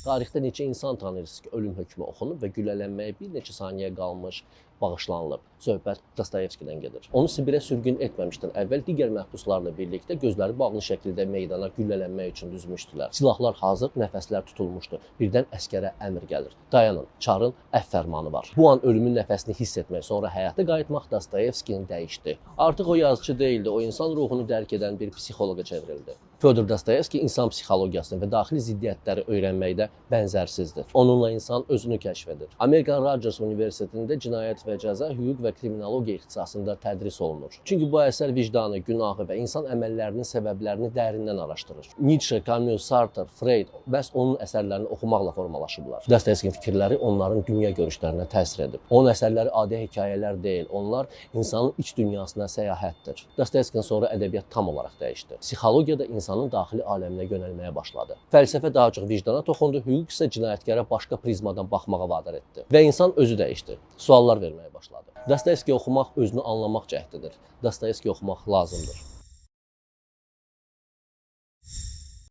Tarixdə neçə insan tanıyırsınız ki, ölüm hökmü oxunub və güllələnməyə bir neçə saniyə qalmış bağışlanılıb. Söhbət Dostoyevskidən gedir. Onu Sibirə sürgün etməmişdən əvvəl digər məhbuslarla birlikdə gözləri bağlı şəkildə meydana güllələnmək üçün düzmüşdülər. Silahlar hazır, nəfəslər tutulmuşdu. Birdən əsgərə əmr gəlir. Dayanın, çarın əfv fərmanı var. Bu an ölümün nəfəsini hiss etmək, sonra həyata qayıtmaq Dostoyevskini dəyişdi. Artıq o yazıcı deyildi, o insan ruhunu dərk edən bir psixoloqa çevrildi. Fyodor Dostoyevski insan psixologiyasını və daxili ziddiyyətləri öyrənməkdə bənzərsizdir. Onunla insan özünü kəşf edir. Amerikan Rutgers Universitetində cinayət və cəza, hüquq və kriminologiya ixtisasında tədris olunur. Çünki bu əsər vicdanı, günahı və insan əməllərinin səbəblərini dərindən araşdırır. Nietzsche, Camus, Sartre, Freud məhz onun əsərlərini oxumaqla formalaşıblar. Dostoyevskinin fikirləri onların dünya görüşlərinə təsir edib. Onun əsərləri adi hekayələr deyil, onlar insanın iç dünyasına səyahətdir. Dostoyevskinin sonra ədəbiyyat tam olaraq dəyişdi. Psixologiya da insanın daxili aləminə yönəlməyə başladı. Fəlsəfə daha çox vicdana toxundu, hüquq isə cinayətkara başqa prizmadan baxmağa vadar etdi. Və insan özü dəyişdi. Suallar verməyə başladı. Dostoyevski oxumaq özünü anlamaq cəhdidir. Dostoyevski oxumaq lazımdır.